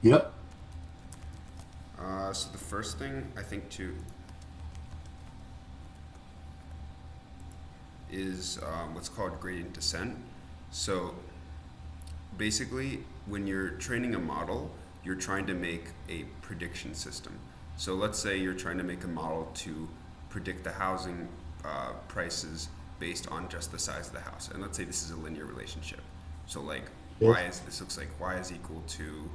Yep. So the first thing I think to is what's called gradient descent. So basically, when you're training a model, you're trying to make a prediction system. So let's say you're trying to make a model to predict the housing prices based on just the size of the house. And let's say this is a linear relationship. So like Yes. this looks like y is equal to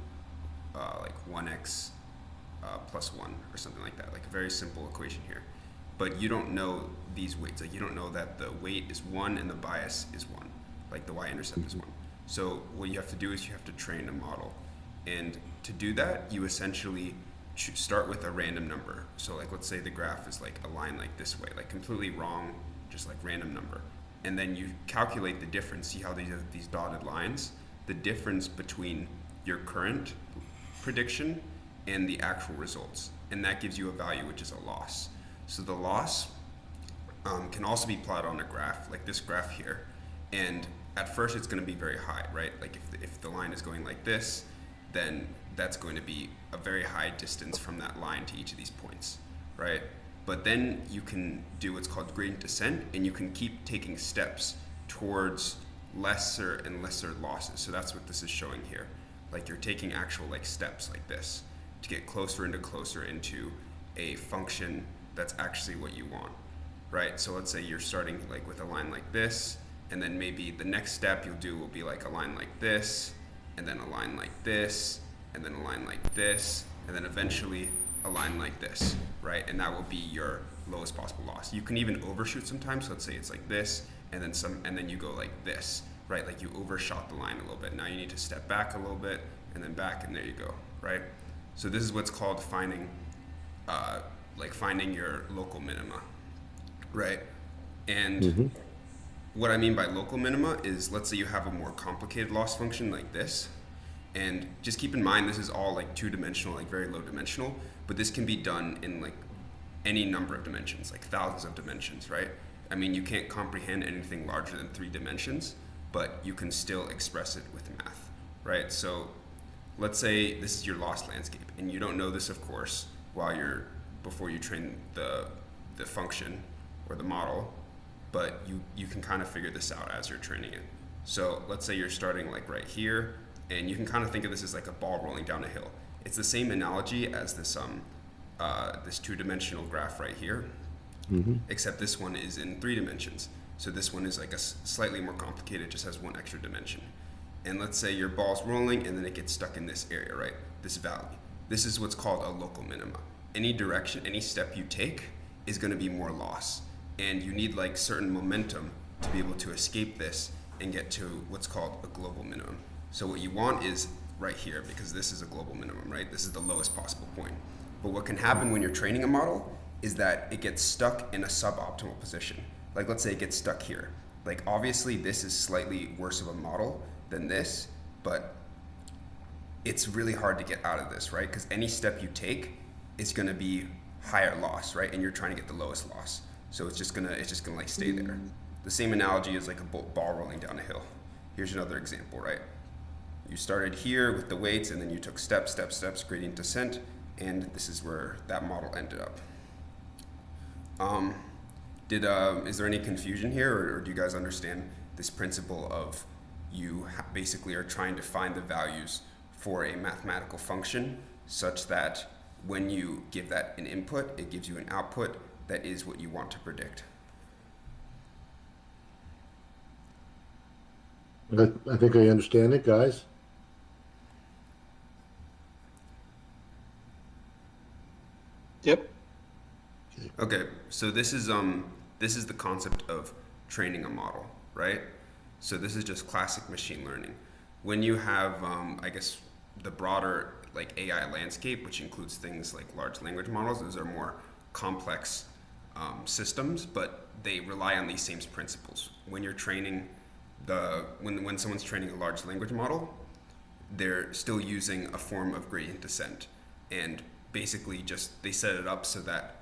like 1x plus 1 or something like that. Like a very simple equation here. But you don't know these weights. Like you don't know that the weight is 1 and the bias is 1. Like the y-intercept is 1. So what you have to do is you have to train a model. And to do that, you essentially start with a random number. So like let's say the graph is like a line like this way, like completely wrong, just like random number. And then you calculate the difference. See how these dotted lines? The difference between your current prediction and the actual results. And that gives you a value which is a loss. So the loss can also be plotted on a graph, like this graph here. And at first it's going to be very high, right? Like if the line is going like this, then that's going to be a very high distance from that line to each of these points, right? But then you can do what's called gradient descent, and you can keep taking steps towards lesser and lesser losses. So that's what this is showing here. Like you're taking actual like steps like this to get closer into a function that's actually what you want, right? So let's say you're starting like with a line like this, and then maybe the next step you'll do will be like a line like this, and then a line like this, and then a line like this, and then eventually a line like this, right? And that will be your lowest possible loss. You can even overshoot sometimes. So let's say it's like this, and then you go like this, right? Like you overshot the line a little bit. Now you need to step back a little bit, and then back, and there you go, right? So this is what's called uh, finding your local minima, right? And Hmm. what I mean by local minima is, let's say you have a more complicated loss function like this, and just keep in mind this is all like two-dimensional, like very low dimensional, but this can be done in like any number of dimensions, like thousands of dimensions, right? I mean, you can't comprehend anything larger than 3 dimensions, but you can still express it with math, right? So let's say this is your loss landscape, and you don't know this, of course, before you train the function or the model, but you can kind of figure this out as you're training it. So let's say you're starting like right here, and you can kind of think of this as like a ball rolling down a hill. It's the same analogy as this two-dimensional graph right here, Hmm. except this one is in 3 dimensions. So this one is like a slightly more complicated, just has one extra dimension. And let's say your ball's rolling and then it gets stuck in this area, right? This valley. This is what's called a local minima. Any direction, any step you take is going to be more loss. And you need like certain momentum to be able to escape this and get to what's called a global minimum. So what you want is right here, because this is a global minimum, right? This is the lowest possible point. But what can happen when you're training a model is that it gets stuck in a suboptimal position. Like let's say it gets stuck here. Like obviously this is slightly worse of a model than this, but it's really hard to get out of this, right? Because any step you take is going to be higher loss, right? And you're trying to get the lowest loss, so it's just gonna like stay there. The same analogy is like a ball rolling down a hill. Here's another example, right? You started here with the weights, and then you took steps, gradient descent, and this is where that model ended up. Um, did Is there any confusion here, or do you guys understand this principle of basically are trying to find the values for a mathematical function such that when you give that an input, it gives you an output that is what you want to predict? I think I understand it, guys. Yep. Okay. Okay, so this is the concept of training a model, right? So this is just classic machine learning. When you have, I guess, the broader like AI landscape, which includes things like large language models, those are more complex systems, but they rely on these same principles. When you're training when someone's training a large language model, they're still using a form of gradient descent, and basically just they set it up so that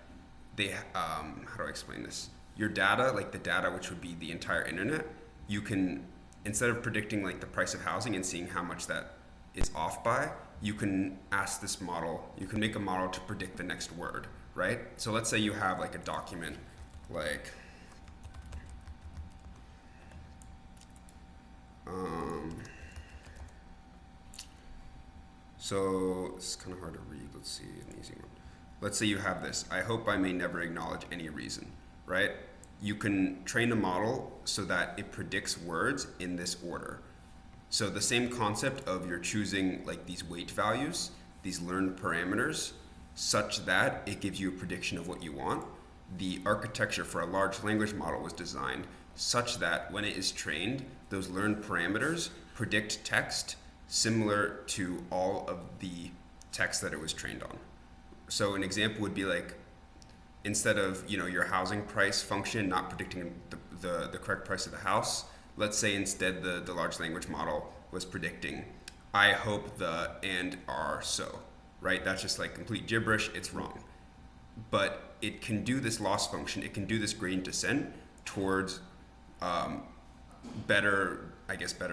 how do I explain this? Your data, like the data which would be the entire internet, you can, instead of predicting like the price of housing and seeing how much that is off by, you can ask this model, you can make a model to predict the next word, right? So let's say you have like a document like so it's kind of hard to read. Let's see an easy one. Let's say you have this. I hope I may never acknowledge any reason, right? You can train a model so that it predicts words in this order. So the same concept of you're choosing like these weight values, these learned parameters, such that it gives you a prediction of what you want. The architecture for a large language model was designed such that when it is trained, those learned parameters predict text similar to all of the text that it was trained on. So an example would be like, instead of your housing price function not predicting the correct price of the house, let's say instead the large language model was predicting, I hope the and are so, right? That's just like complete gibberish, it's wrong. But it can do this loss function, it can do this gradient descent towards better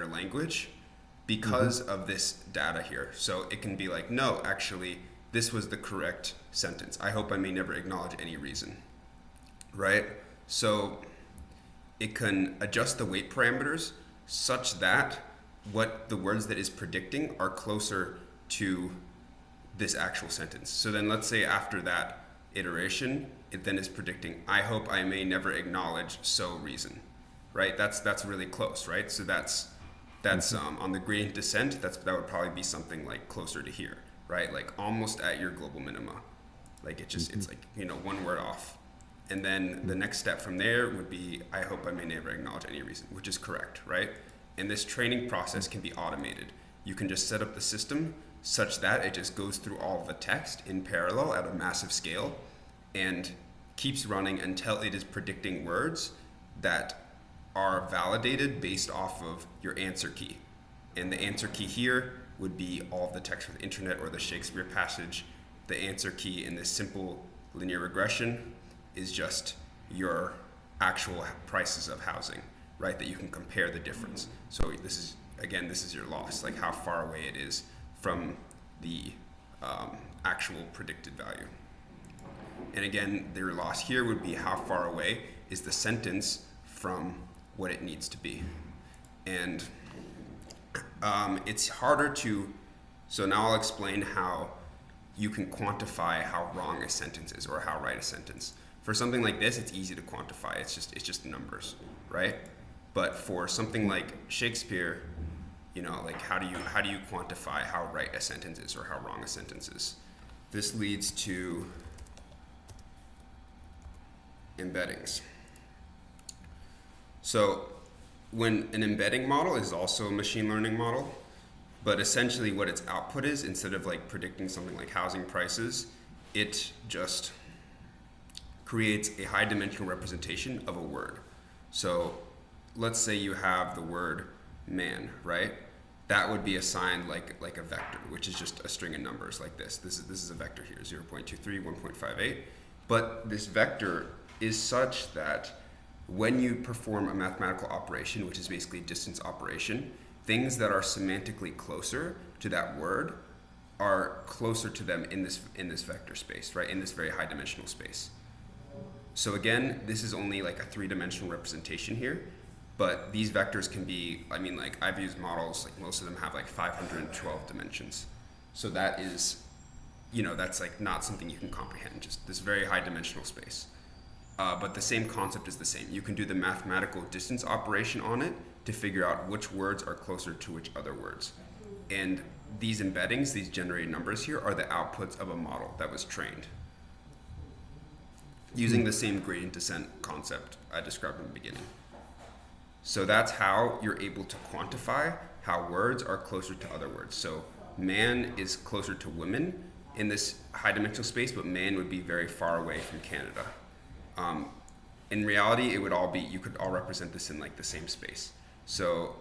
language because of this data here. So it can be like, no, actually, this was the correct sentence. I hope I may never acknowledge any reason, right? So it can adjust the weight parameters such that what the words that is predicting are closer to this actual sentence. So then let's say after that iteration, it then is predicting, I hope I may never acknowledge so reason, right? That's really close, right? So that's on the gradient descent, that would probably be something like closer to here, right? Like almost at your global minima. Like it's like, one word off. And then the next step from there would be, I hope I may never acknowledge any reason, which is correct, right? And this training process can be automated. You can just set up the system such that it just goes through all of the text in parallel at a massive scale and keeps running until it is predicting words that are validated based off of your answer key. And the answer key here would be all of the text for the internet or the Shakespeare passage. The answer key in this simple linear regression is just your actual prices of housing, right? That you can compare the difference. So this is your loss, like how far away it is from the actual predicted value. And again, their loss here would be how far away is the sentence from what it needs to be. And it's harder to, so now I'll explain how you can quantify how wrong a sentence is or how right a sentence. For something like this, it's easy to quantify. It's just numbers, right? But for something like Shakespeare, like how do you quantify how right a sentence is or how wrong a sentence is? This leads to embeddings. So when an embedding model is also a machine learning model, but essentially what its output is, instead of like predicting something like housing prices, it just creates a high dimensional representation of a word. So let's say you have the word man, right? That would be assigned like a vector, which is just a string of numbers like this. This is a vector here, 0.23, 1.58. But this vector is such that when you perform a mathematical operation, which is basically a distance operation, things that are semantically closer to that word are closer to them in this vector space, right? In this very high dimensional space. So again, this is only like a 3-dimensional representation here, but these vectors can be, I've used models, like most of them have like 512 dimensions. So that is, that's like not something you can comprehend, just this very high dimensional space. But the same concept is the same. You can do the mathematical distance operation on it to figure out which words are closer to which other words. And these embeddings, these generated numbers here, are the outputs of a model that was trained using the same gradient descent concept I described in the beginning. So that's how you're able to quantify how words are closer to other words. So man is closer to women in this high dimensional space, but man would be very far away from Canada. In reality, it would all be, you could all represent this in like the same space. So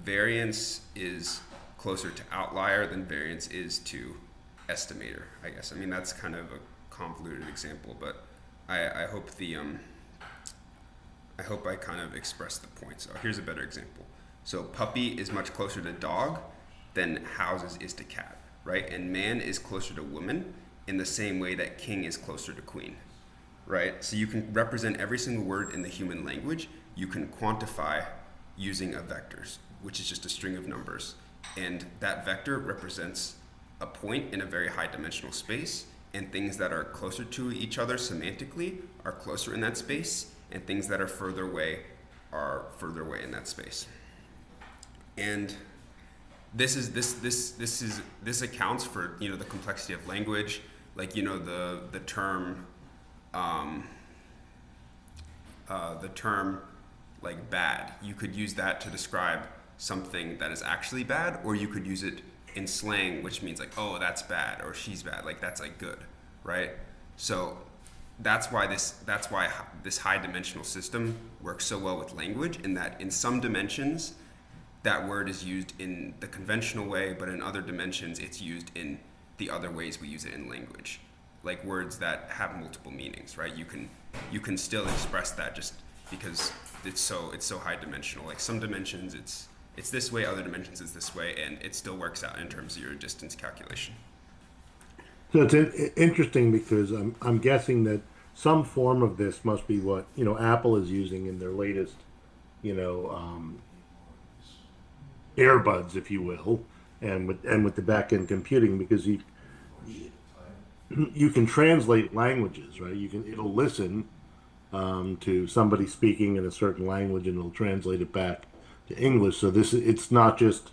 variance is closer to outlier than variance is to estimator, I guess. That's kind of a convoluted example, but I hope I kind of expressed the point. So here's a better example. So puppy is much closer to dog than houses is to cat. right? And man is closer to woman in the same way that king is closer to queen, right? So you can represent every single word in the human language. You can quantify using a vectors, which is just a string of numbers. And that vector represents a point in a very high dimensional space, and things that are closer to each other semantically are closer in that space, and things that are further away are further away in that space. And this accounts for, you know, the complexity of language, like, you know, the term like bad. You could use that to describe something that is actually bad, or you could use it in slang, which means like, oh, that's bad, or she's bad, like that's like good, right? So that's why this high dimensional system works so well with language, in that in some dimensions that word is used in the conventional way, but in other dimensions it's used in the other ways we use it in language, like words that have multiple meanings, right? You can still express that just because it's so high dimensional. Like some dimensions it's this way, other dimensions is this way, and it still works out in terms of your distance calculation. So it's interesting because I'm guessing that some form of this must be what, you know, Apple is using in their latest, you know, earbuds, if you will, and with the back end computing, because you can translate languages, right? It'll listen to somebody speaking in a certain language, and it'll translate it back to English. So it's not just,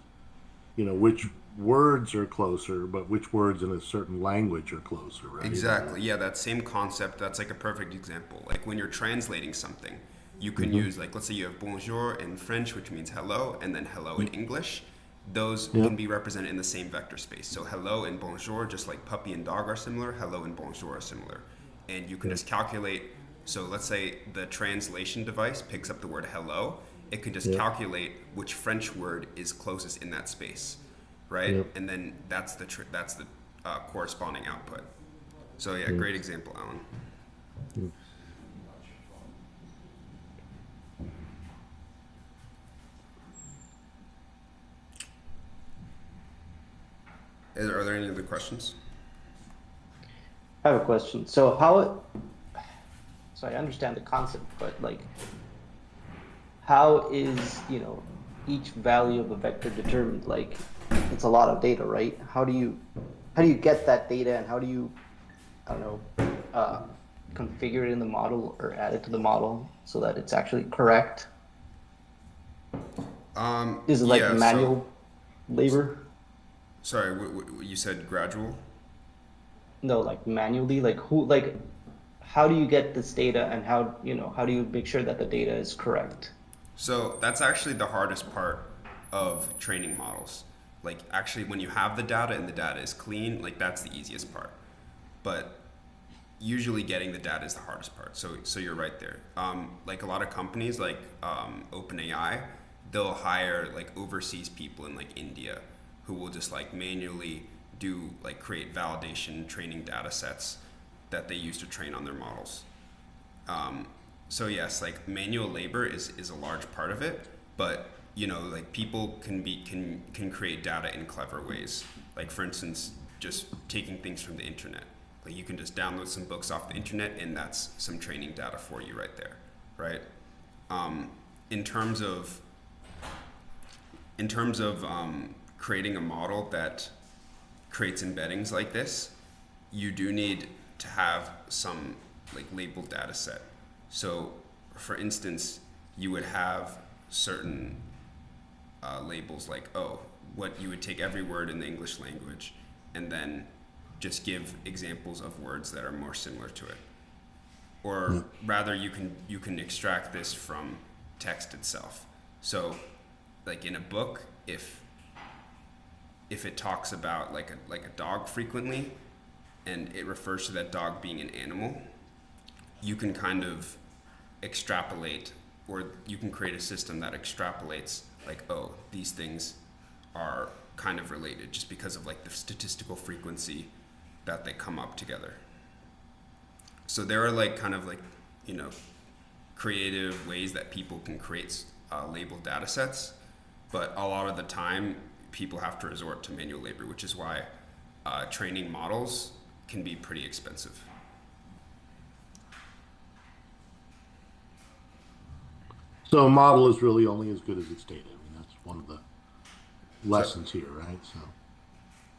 you know, which words are closer, but which words in a certain language are closer, right? Exactly. Yeah, that same concept, that's like a perfect example. Like when you're translating something, you can use, like, let's say you have bonjour in French, which means hello, and then hello in English. Those can be represented in the same vector space. So hello and bonjour, just like puppy and dog are similar, hello and bonjour are similar. And you can just calculate, so let's say the translation device picks up the word hello, it can just calculate which French word is closest in that space, right? And then that's the corresponding output. So yeah, great example, Alan. Are there any other questions? I have a question. So so I understand the concept, but like, how is, you know, each value of a vector determined? Like, it's a lot of data, right? How do you get that data, and how do you, I don't know, configure it in the model or add it to the model so that it's actually correct? Is it like manual labor? Sorry, what you said gradual? No, like manually, like how do you get this data, and how, you know, how do you make sure that the data is correct? So that's actually the hardest part of training models. Like actually when you have the data and the data is clean, like that's the easiest part. But usually getting the data is the hardest part. So you're right there. Like a lot of companies like OpenAI, they'll hire like overseas people in like India who will just like manually do like create validation training data sets that they use to train on their models. So yes, like manual labor is a large part of it, but you know, like people can create data in clever ways. Like for instance, just taking things from the internet. Like you can just download some books off the internet, and that's some training data for you right there, right? In terms of creating a model that creates embeddings like this, you do need to have some like labeled data set. So for instance, you would have certain labels like, oh, what you would take every word in the English language and then just give examples of words that are more similar to it. Or rather, you can extract this from text itself. So like in a book, if it talks about like a dog frequently, and it refers to that dog being an animal, you can kind of extrapolate, or you can create a system that extrapolates like, oh, these things are kind of related just because of like the statistical frequency that they come up together. So there are like kind of like, you know, creative ways that people can create labeled data sets, but a lot of the time people have to resort to manual labor, which is why training models can be pretty expensive. So a model is really only as good as its data. I mean, that's one of the lessons here, right? So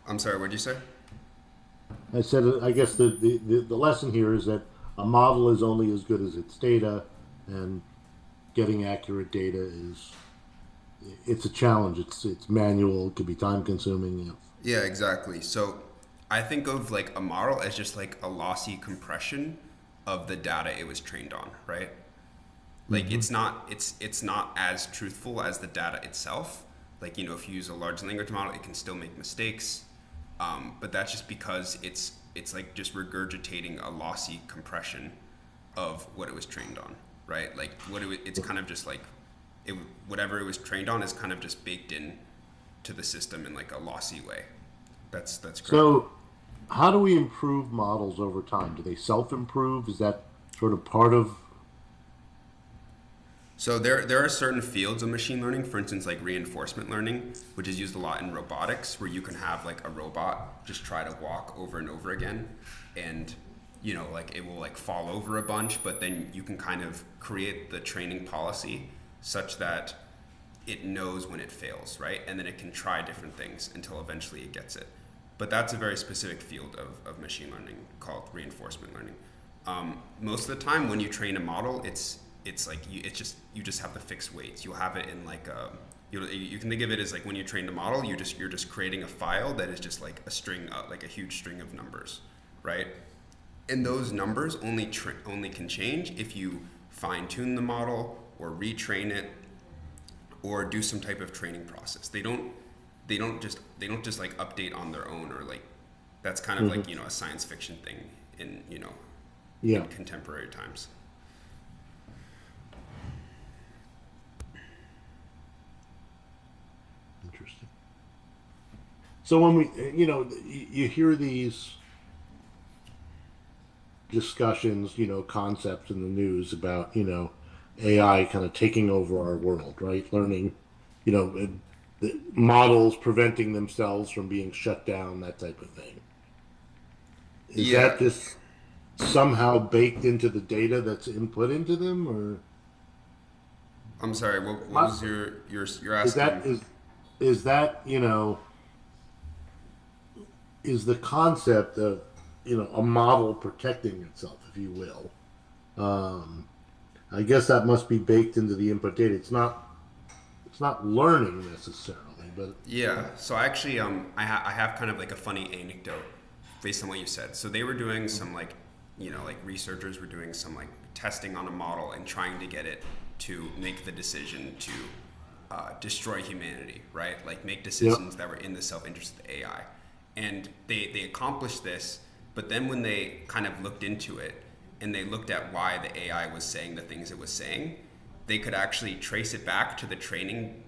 I'm sorry, what'd you say? I said, I guess the lesson here is that a model is only as good as its data, and getting accurate data it's a challenge. It's manual. It could be time consuming. You know. Yeah, exactly. So I think of like a model as just like a lossy compression of the data it was trained on, right? Like it's not as truthful as the data itself. Like, you know, if you use a large language model, it can still make mistakes. But that's just because it's like just regurgitating a lossy compression of what it was trained on, right? Like it's kind of just like whatever it was trained on is kind of just baked in to the system in like a lossy way. That's correct. So, how do we improve models over time? Do they self improve? Is that sort of part of? So there are certain fields of machine learning, for instance, like reinforcement learning, which is used a lot in robotics, where you can have like a robot just try to walk over and over again, and you know, like it will like fall over a bunch, but then you can kind of create the training policy such that it knows when it fails, right? And then it can try different things until eventually it gets it. But that's a very specific field of machine learning called reinforcement learning. Most of the time when you train a model, it's like you just have the fixed weights. You'll have it in like you can think of it as like when you train the model, you're just creating a file that is just like a string, like a huge string of numbers, right? And those numbers only can change if you fine tune the model or retrain it or do some type of training process. They don't just like update on their own, or like that's kind of like, you know, a science fiction thing in, you know, Yeah. in contemporary times. Interesting. So when we, you know, you hear these discussions, you know, concepts in the news about, you know, AI kind of taking over our world, right? Learning, you know, the models preventing themselves from being shut down, that type of thing. Is Yeah. that just somehow baked into the data that's input into them, or I'm sorry. What was you're is that asking? is that, you know, is the concept of, you know, a model protecting itself, if you will? Um, I guess that must be baked into the input data. It's not learning necessarily, but Yeah. So actually, I have kind of like a funny anecdote based on what you said. So they were doing some like, you know, like researchers were doing some like testing on a model and trying to get it to make the decision to destroy humanity, right? Like make yep. decisions that were in the self-interest of the AI. And they accomplished this, but then when they kind of looked into it and they looked at why the AI was saying the things it was saying, they could actually trace it back to the training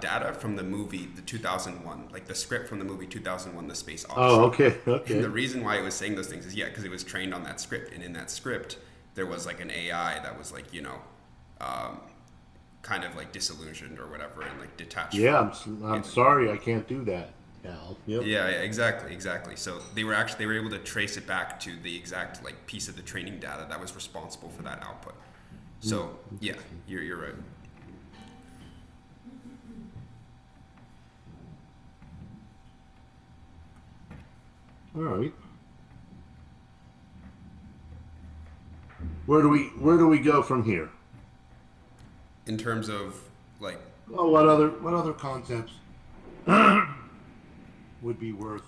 data from the movie, the 2001, like the script from the movie 2001, The Space Odyssey. Oh, okay, And okay. the reason why it was saying those things is, yeah, because it was trained on that script. And in that script, there was like an AI that was like, you know, kind of like disillusioned or whatever and like detached Yeah, I'm from sorry, I can't do that, Al. Yep. yeah, exactly. So they were able to trace it back to the exact like piece of the training data that was responsible for that output. So yeah, you're right. All right. Where do we go from here? In terms of like, Well, what other concepts would be worth?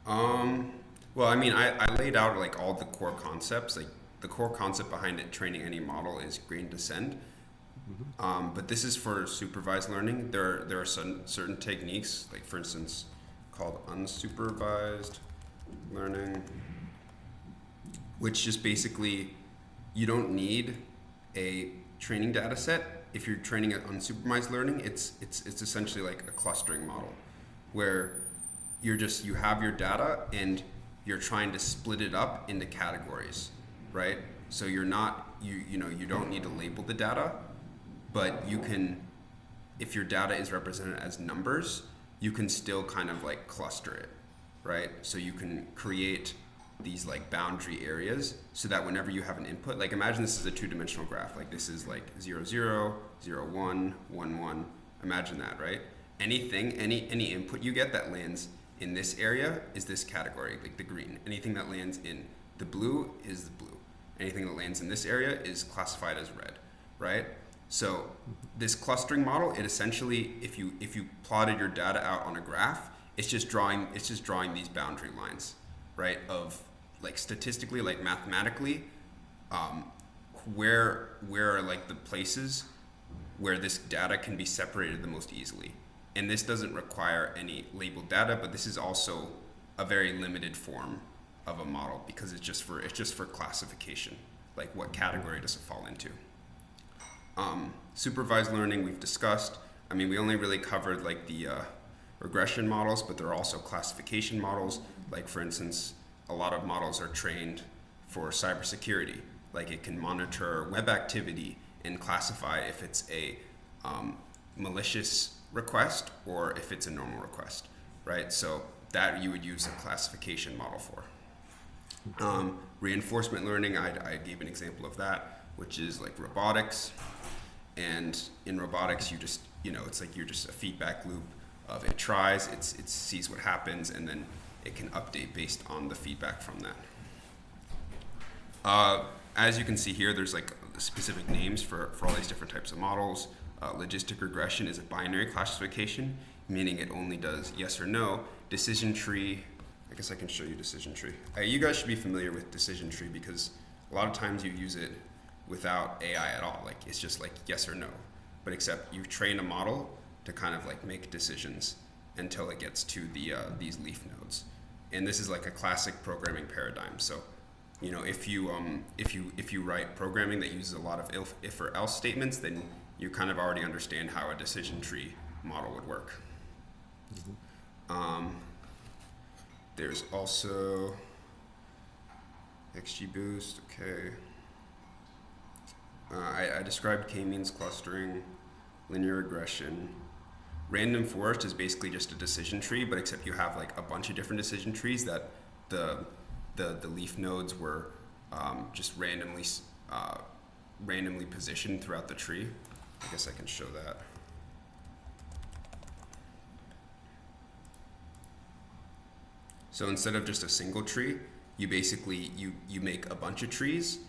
um, well, I mean, I laid out like all the core concepts. Like the core concept behind it, training any model is gradient descent. But this is for supervised learning. There are certain techniques, like for instance, called unsupervised learning, which just basically you don't need a training data set. If you're training it unsupervised learning, it's essentially like a clustering model, where you have your data and you're trying to split it up into categories, right? So you're not you know you don't need to label the data, but you can, if your data is represented as numbers, you can still kind of like cluster it. right? So you can create these like boundary areas so that whenever you have an input, like imagine this is a two-dimensional graph, like this is like 0, 0, 0, 1, 1, 1. Imagine that, right? Anything, any input you get that lands in this area is this category, like the green. Anything that lands in the blue is the blue. Anything that lands in this area is classified as red, right? So this clustering model, it essentially, if you plotted your data out on a graph, it's just drawing these boundary lines, right? Of like statistically, like mathematically, where are like the places where this data can be separated the most easily. And this doesn't require any labeled data, but this is also a very limited form of a model because it's just for classification, like what category does it fall into. Supervised learning we've discussed. I mean, we only really covered like the regression models, but there are also classification models. Like for instance, a lot of models are trained for cybersecurity. Like it can monitor web activity and classify if it's a malicious request or if it's a normal request, right? So that you would use a classification model for. Reinforcement learning, I gave an example of that, which is like robotics. And in robotics, you just, it's like you're just a feedback loop of it tries, it sees what happens, and then it can update based on the feedback from that. As you can see here, there's like specific names for all these different types of models. Logistic regression is a binary classification, meaning it only does yes or no. Decision tree, I guess I can show you decision tree. You guys should be familiar with decision tree because a lot of times you use it without AI at all. Like it's just like yes or no, but except you train a model to kind of like make decisions until it gets to the these leaf nodes. And this is like a classic programming paradigm. So, if you write programming that uses a lot of if or else statements, then you kind of already understand how a decision tree model would work. There's also XGBoost, okay. I described k-means clustering, linear regression. Random forest is basically just a decision tree, but except you have like a bunch of different decision trees that the leaf nodes were just randomly positioned throughout the tree. I guess I can show that. So instead of just a single tree, you basically you make a bunch of trees,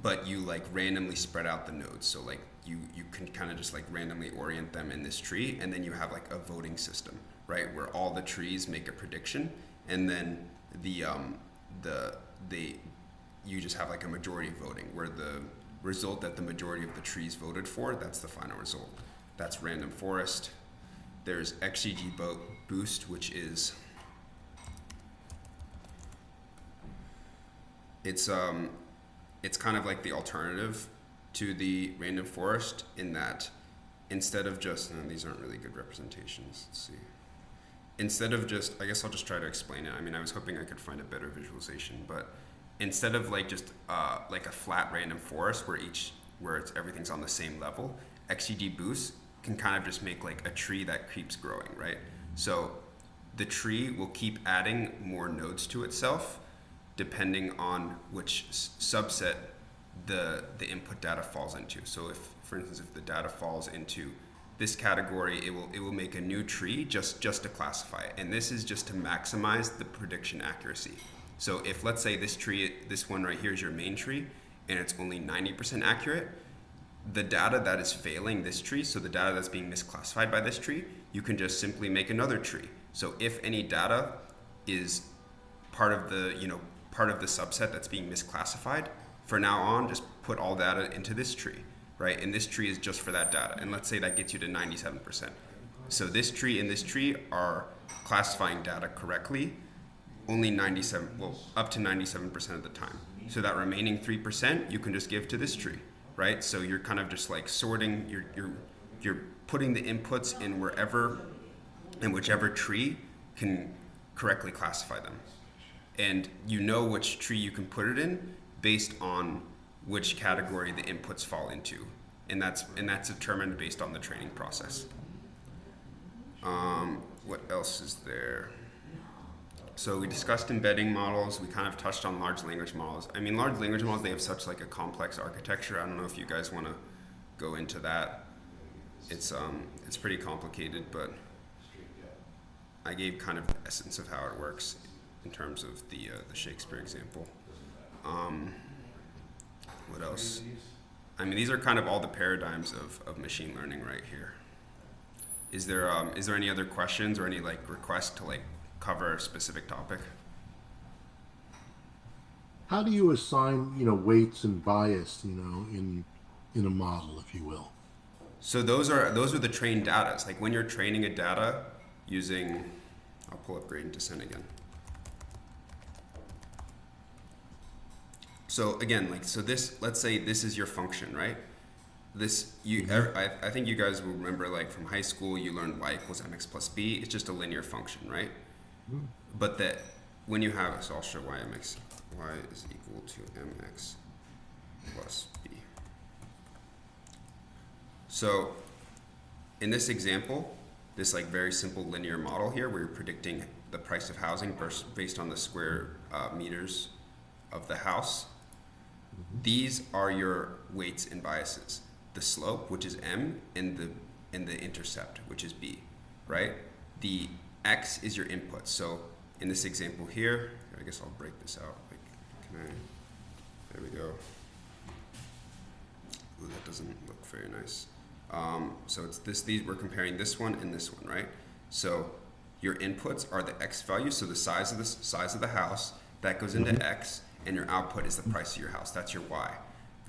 but you like randomly spread out the nodes. So like you can kind of just like randomly orient them in this tree, and then you have like a voting system, right, where all the trees make a prediction, and then you just have like a majority voting where the result that the majority of the trees voted for, that's the final result. That's random forest. There's XGBoost, which is it's kind of like the alternative to the random forest in that instead of just, these aren't really good representations, let's see. Instead of just, I guess I'll just try to explain it. I mean, I was hoping I could find a better visualization, but instead of like just like a flat random forest where everything's on the same level, XGBoost can kind of just make like a tree that keeps growing, right? So the tree will keep adding more nodes to itself depending on which subset the input data falls into. So if, for instance, if the data falls into this category, it will make a new tree just to classify it. And this is just to maximize the prediction accuracy. So if, let's say this one right here is your main tree, and it's only 90% accurate, the data that is failing this tree, so the data that's being misclassified by this tree, you can just simply make another tree. So if any data is part of the subset that's being misclassified, for now on, just put all data into this tree, right? And this tree is just for that data. And let's say that gets you to 97%. So this tree and this tree are classifying data correctly only up to 97% of the time. So that remaining 3% you can just give to this tree, right? So you're kind of just like sorting, you're putting the inputs in whichever tree can correctly classify them. And you know which tree you can put it in based on which category the inputs fall into. And that's determined based on the training process. What else is there? So we discussed embedding models. We kind of touched on large language models. I mean, large language models, they have such like a complex architecture. I don't know if you guys want to go into that. It's pretty complicated, but I gave kind of the essence of how it works in terms of the Shakespeare example. What else? I mean, these are kind of all the paradigms of machine learning right here. Is there any other questions or any like requests to like cover a specific topic? How do you assign, weights and bias, in a model, if you will? So those are the trained data. It's like when you're training a data using, I'll pull up gradient descent again. So again, let's say this is your function, right? I think you guys will remember, like from high school, you learned y equals mx plus b. It's just a linear function, right? But that when you have, so I'll show y is equal to mx plus b. So in this example, this like very simple linear model here, where you're predicting the price of housing based on the square meters of the house. These are your weights and biases. The slope, which is m, and the intercept, which is b, right? The x is your input. So in this example here, I guess I'll break this out. There we go. Ooh, that doesn't look very nice. So it's we're comparing this one and this one, right? So your inputs are the x values, so the size of the house, that goes into x, and your output is the price of your house. That's your y.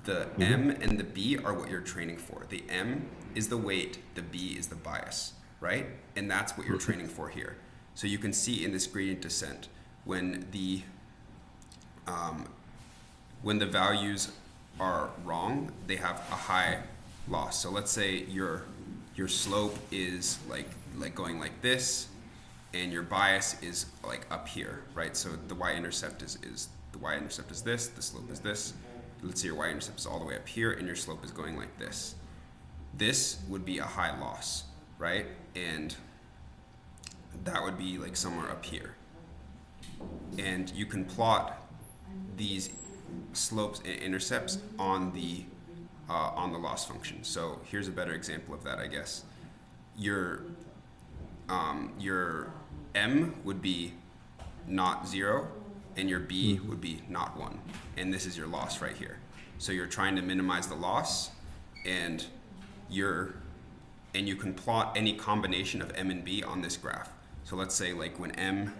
The m and the b are what you're training for. The m is the weight, the b is the bias, right? And that's what you're training for here. So you can see in this gradient descent, when the values are wrong, they have a high loss. So let's say your slope is like going like this, and your bias is like up here, right? So the y-intercept is this, the slope is this. Let's say your y-intercept is all the way up here, and your slope is going like this. This would be a high loss, right? And that would be like somewhere up here. And you can plot these slopes and intercepts on the loss function. So here's a better example of that, I guess. Your m would be not 0, and your b would be not 1, and this is your loss right here. So you're trying to minimize the loss, and you can plot any combination of m and b on this graph. So let's say like when m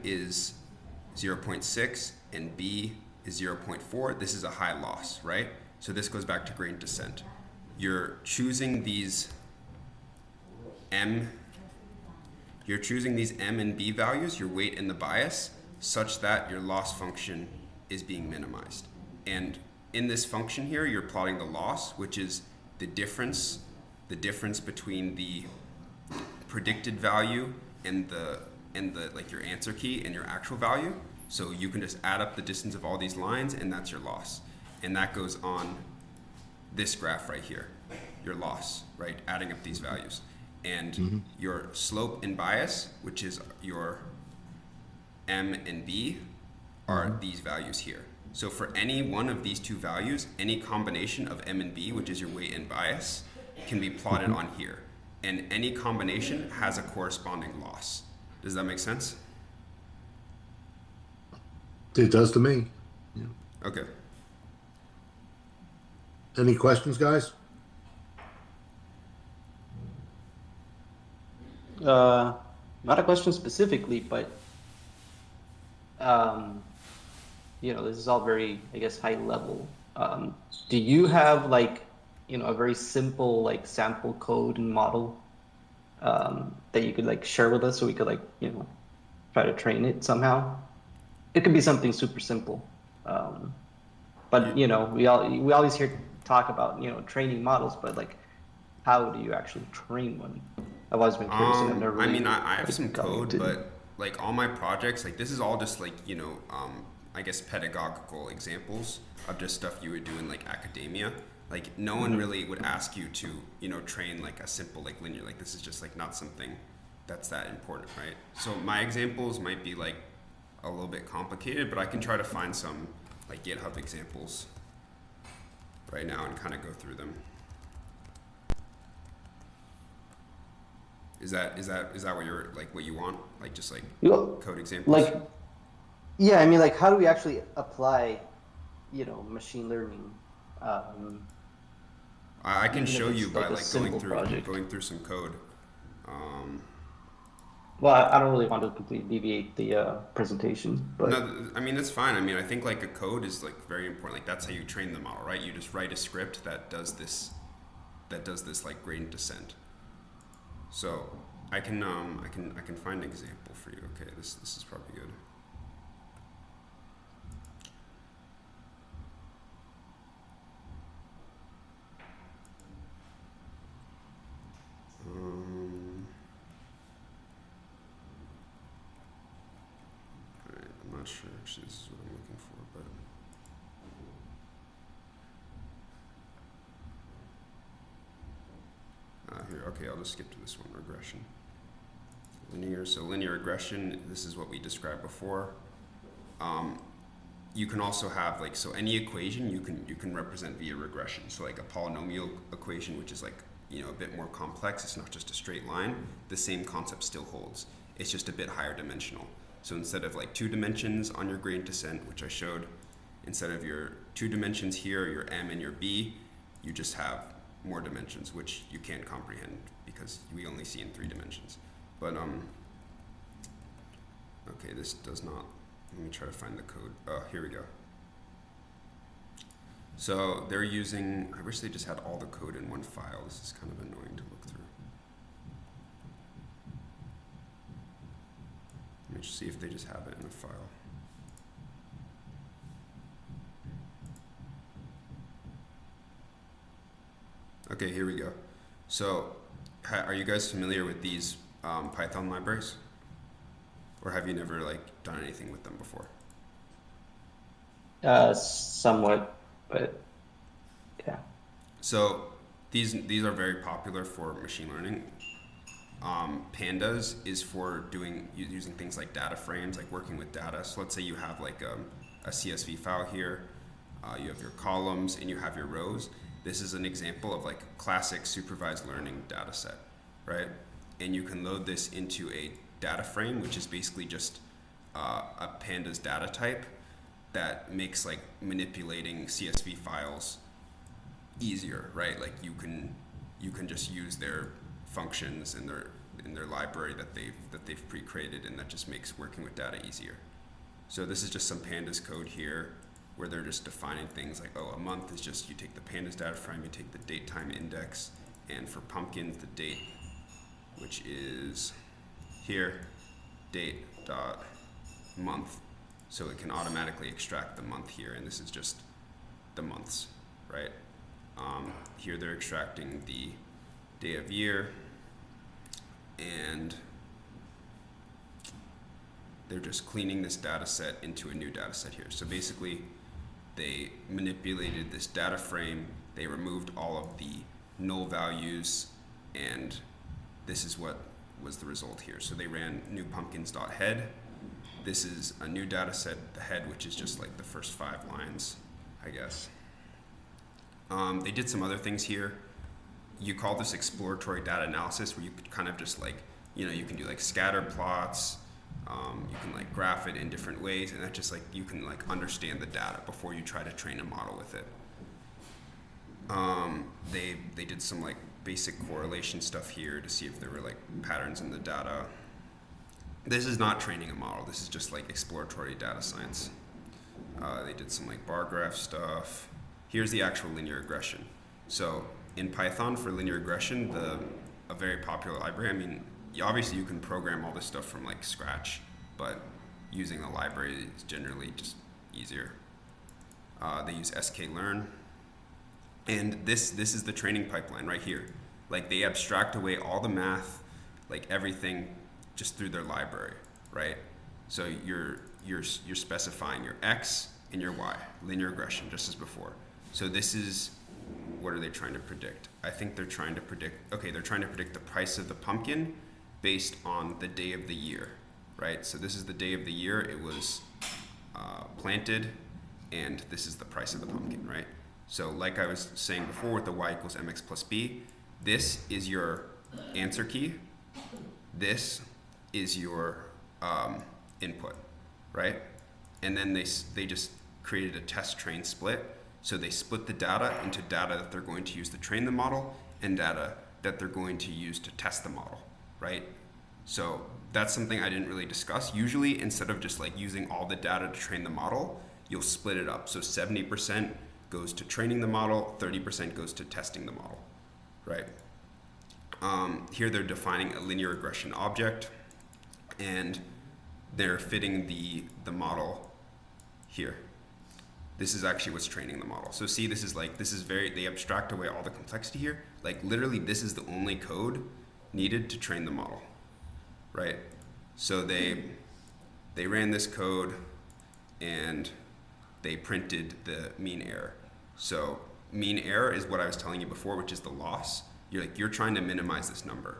is 0.6 and b is 0.4, this is a high loss, right? So this goes back to gradient descent. You're choosing these m and b values, your weight and the bias, such that your loss function is being minimized. And in this function here, you're plotting the loss, which is the difference between the predicted value and the like your answer key and your actual value. So you can just add up the distance of all these lines, and that's your loss. And that goes on this graph right here, your loss, right? Adding up these values. And your slope and bias, which is your m and b, are these values here. So for any one of these two values, any combination of m and b, which is your weight and bias, can be plotted on here. And any combination has a corresponding loss. Does that make sense? It does to me. Yeah. Okay. Any questions, guys? Not a question specifically, but this is all very, I guess, high level. Do you have like, a very simple like sample code and model that you could like share with us so we could like, try to train it somehow? It could be something super simple. But we always hear talk about, training models, but like, how do you actually train one? I've always been curious, and I've never really, I have some code, but like all my projects, like this is all just like, I guess pedagogical examples of just stuff you would do in like academia. Like no one really would ask you to, train like a simple like linear. Like this is just like not something that's that important, right? So my examples might be like a little bit complicated, but I can try to find some like GitHub examples right now and kind of go through them. Is that what you're like what you want? Like just like You- code examples? Like, yeah, I mean, like, how do we actually apply, machine learning? I can even if show it's you by like a like simple project. going through some code. Well, I don't really want to completely deviate the presentation, but No, I mean that's fine. I mean I think like a code is like very important. Like that's how you train the model, right? You just write a script that does this like gradient descent. So I can find an example for you. Okay, this is probably good. Alright, I'm not sure actually this is what I'm looking for, but here, okay, I'll just skip to this one, regression. So linear regression, this is what we described before. You can also have like, so any equation you can represent via regression. So like a polynomial equation, which is like, a bit more complex, it's not just a straight line, the same concept still holds. It's just a bit higher dimensional. So instead of like 2 dimensions on your gradient descent, which I showed, instead of your 2 dimensions here, your m and your b, you just have more dimensions, which you can't comprehend because we only see in 3 dimensions. But okay, this does not. Let me try to find the code. Oh, here we go. So they're using. I wish they just had all the code in one file. This is kind of annoying to look through. Let me just see if they just have it in a file. Okay, here we go. So, are you guys familiar with these Python libraries? Or have you never like done anything with them before? somewhat, but yeah. So these are very popular for machine learning. Pandas is for using things like data frames, like working with data. So let's say you have like a CSV file here, you have your columns and you have your rows. This is an example of like classic supervised learning data set, right? And you can load this into a data frame, which is basically just a pandas data type that makes like manipulating CSV files easier, right? Like you can just use their functions in their library that they've pre-created, and that just makes working with data easier. So this is just some pandas code here where they're just defining things like, oh, a month is just, you take the pandas data frame, you take the date time index, and for pumpkins, the date, which is here, date dot month. So it can automatically extract the month here, and this is just the months, right? Here they're extracting the day of year, and they're just cleaning this data set into a new data set here. So basically, they manipulated this data frame, they removed all of the null values, and this is what was the result here. So they ran new pumpkins.head. This is a new data set, the head, which is just like the first 5 lines, I guess. They did some other things here. You call this exploratory data analysis, where you could kind of just like, you can do like scatter plots, you can like graph it in different ways, and that just like, you can like understand the data before you try to train a model with it. They did some like basic correlation stuff here to see if there were like patterns in the data. This is not training a model, this is just like exploratory data science. They did some like bar graph stuff. Here's the actual linear regression. So in Python for linear regression, a very popular library, I mean, obviously you can program all this stuff from like scratch, but using a library is generally just easier. They use sklearn, and this is the training pipeline right here. Like they abstract away all the math, like everything, just through their library, right? So you're specifying your x and your y, linear regression, just as before. So this is what are they trying to predict? I think they're trying to predict, okay, they're trying to predict the price of the pumpkin based on the day of the year, right? So this is the day of the year it was planted, and this is the price of the pumpkin, right? So like I was saying before with the y equals mx plus b, this is your answer key. This is your input, right? And then they just created a test train split. So they split the data into data that they're going to use to train the model and data that they're going to use to test the model, right? So that's something I didn't really discuss. Usually, instead of just like using all the data to train the model, you'll split it up. So 70% goes to training the model, 30% goes to testing the model, right? Here they're defining a linear regression object, and they're fitting the model here. This is actually what's training the model. So see, this is they abstract away all the complexity here. Like literally, this is the only code needed to train the model, right? So they ran this code and they printed the mean error. So mean error is what I was telling you before, which is the loss. You're trying to minimize this number.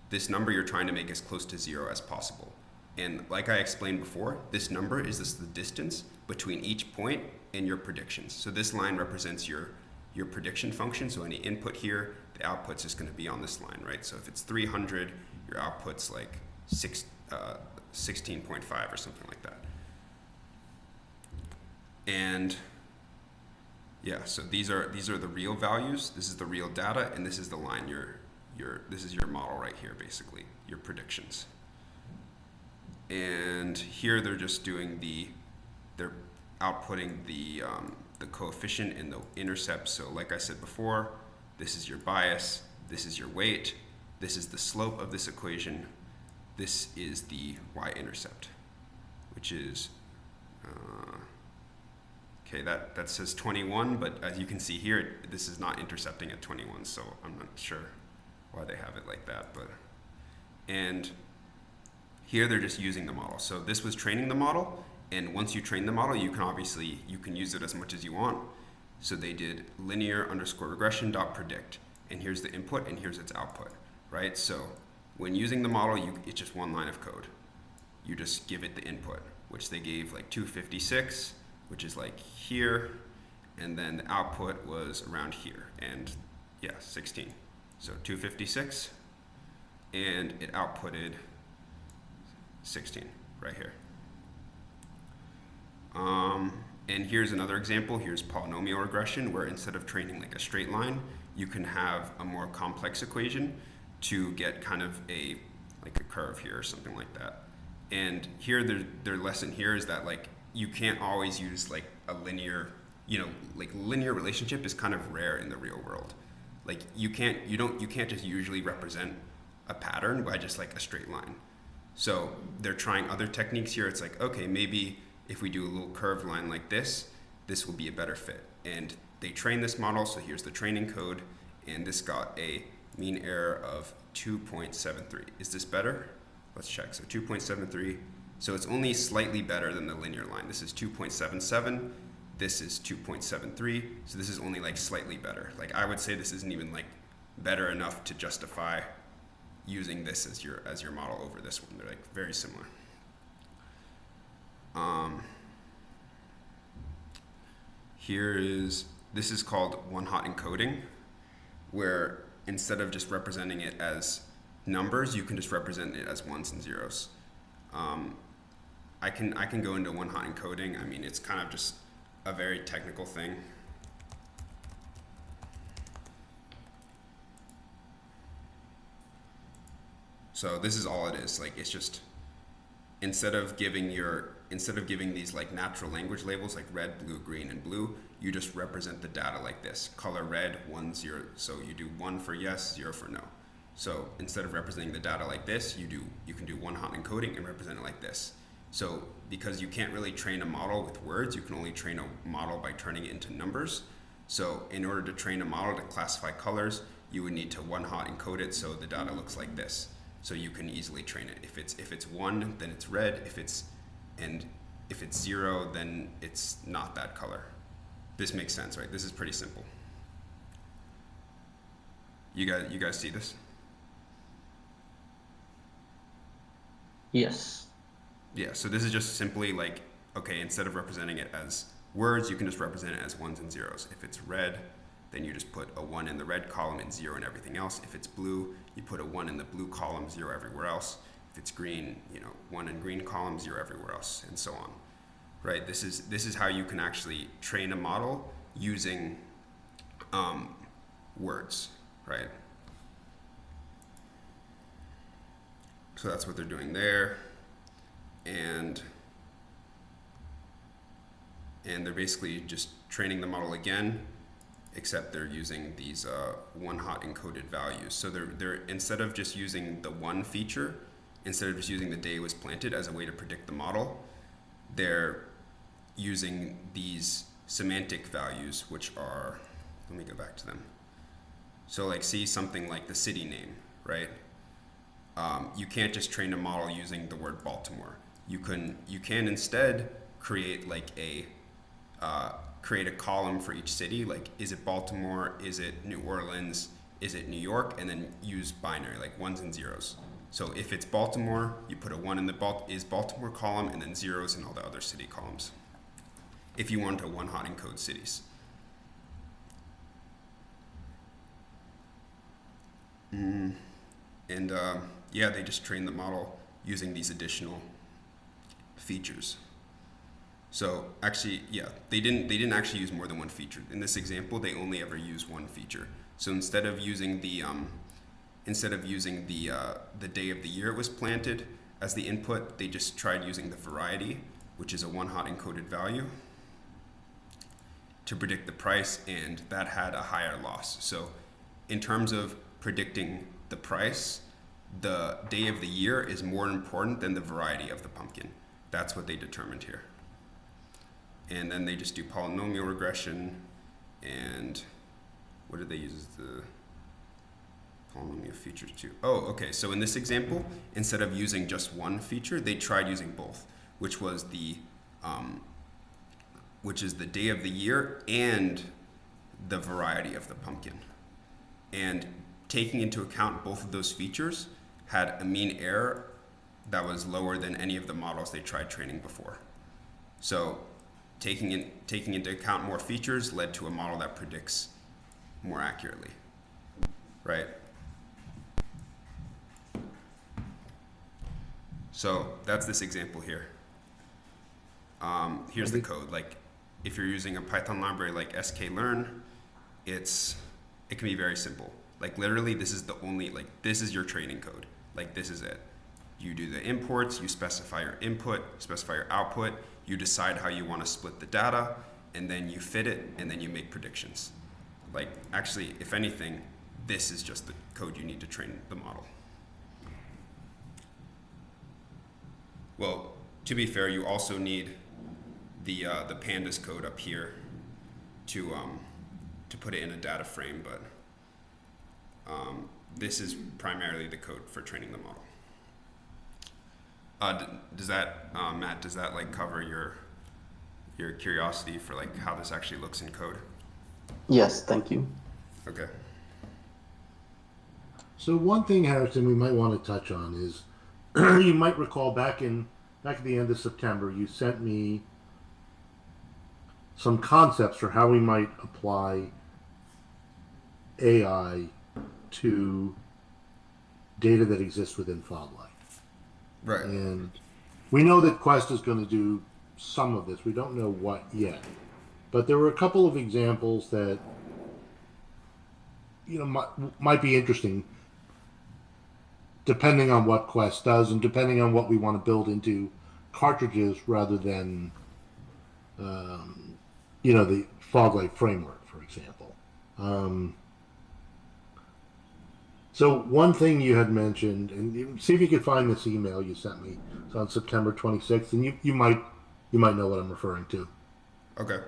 This number you're trying to make as close to 0 as possible. And like I explained before, this number is the distance between each point and your predictions. So this line represents your prediction function. So any input here, the output's just going to be on this line, right? So if it's 300, your output's like 16.5 or something like that. And yeah, so these are the real values. This is the real data, and this is the line. This is your model right here, basically your predictions. And here they're just doing they're outputting the coefficient and the intercept. So like I said before, this is your bias, this is your weight, this is the slope of this equation, this is the y-intercept, which is, okay, that says 21, but as you can see here, this is not intercepting at 21, so I'm not sure why they have it like that, and here they're just using the model. So this was training the model, and once you train the model, you can use it as much as you want. So they did linear underscore regression dot predict, and here's the input and here's its output, right? So when using the model, it's just one line of code. You just give it the input, which they gave like 256, which is like here, and then the output was around here, and yeah, 16. So 256, and it outputted 16 right here. And here's another example. Here's polynomial regression, where instead of training like a straight line, you can have a more complex equation to get kind of like a curve here or something like that. And here their lesson here is that like you can't always use like a linear, like linear relationship is kind of rare in the real world. Like you can't just usually represent a pattern by just like a straight line. So they're trying other techniques here. It's like, okay, maybe if we do a little curved line like this will be a better fit. And they train this model, so here's the training code, and this got a mean error of 2.73. Is this better? Let's check. So 2.73. So it's only slightly better than the linear line. This is 2.77. This is 2.73. So this is only like slightly better. Like I would say this isn't even like better enough to justify using this as your model over this one. They're like very similar. This is called one-hot encoding, where instead of just representing it as numbers, you can just represent it as ones and zeros. I can go into one-hot encoding. I mean, it's kind of just a very technical thing. So this is all it is. Like it's just instead of giving these like natural language labels like red, blue, green, and blue, you just represent the data like this. Color red, 1, 0. So you do 1 for yes, 0 for no. So instead of representing the data like this, you can do one-hot encoding and represent it like this. So because you can't really train a model with words, you can only train a model by turning it into numbers. So in order to train a model to classify colors, you would need to one-hot encode it so the data looks like this. So you can easily train it. If it's 1, then it's red. If it's 0, then it's not that color. This makes sense, right? This is pretty simple. You guys see this? Yes. Yeah, so this is just simply like, okay, instead of representing it as words, you can just represent it as ones and zeros. If it's red, then you just put a 1 in the red column and 0 in everything else. If it's blue, you put a 1 in the blue column, 0 everywhere else. If it's green, 1 in green column, 0 everywhere else, and so on. Right? This is how you can actually train a model using words, right? So that's what they're doing there. And they're basically just training the model again, except they're using these one hot encoded values. So they're instead of just using the one feature, instead of just using the day it was planted as a way to predict the model, they're using these semantic values, which are, let me go back to them. So like, see something like the city name, right? You can't just train a model using the word Baltimore. You can instead create like create a column for each city. Like, is it Baltimore? Is it New Orleans? Is it New York? And then use binary, like ones and zeros. So if it's Baltimore, you put a 1 in the is Baltimore column and then zeros in all the other city columns. If you want to one hot encode cities. And yeah, they just trained the model using these additional features. So actually, yeah, they didn't actually use more than one feature. In this example, they only ever use one feature. So instead of using the day of the year it was planted as the input, they just tried using the variety, which is a one hot encoded value, to predict the price, and that had a higher loss. So in terms of predicting the price, the day of the year is more important than the variety of the pumpkin. That's what they determined here. And then they just do polynomial regression, and what did they use as the polynomial features too? Oh, okay, so in this example, instead of using just one feature, they tried using both, which is the day of the year and the variety of the pumpkin. And taking into account both of those features had a mean error that was lower than any of the models they tried training before. So taking into account more features led to a model that predicts more accurately, right? So that's this example here. Here's the code. Like, if you're using a Python library like sklearn, it can be very simple. Like, literally, this is this is your training code. Like, this is it. You do the imports, you specify your input, specify your output, you decide how you want to split the data, and then you fit it, and then you make predictions. Like, actually, if anything, this is just the code you need to train the model. Well, to be fair, you also need the pandas code up here to put it in a data frame, but this is primarily the code for training the model. Does that, Matt, does that like cover your curiosity for like how this actually looks in code? Yes, thank you. Okay. So one thing, Harrison, we might want to touch on is you might recall back at the end of September, you sent me some concepts for how we might apply AI to data that exists within Foglight. Right. And we know that Quest is going to do some of this. We don't know what yet. But there were a couple of examples that might be interesting, depending on what Quest does and depending on what we want to build into cartridges rather than the Foglight framework, for example. So one thing you had mentioned, and see if you could find this email you sent me. It's on September 26th, and you might know what I'm referring to. Okay.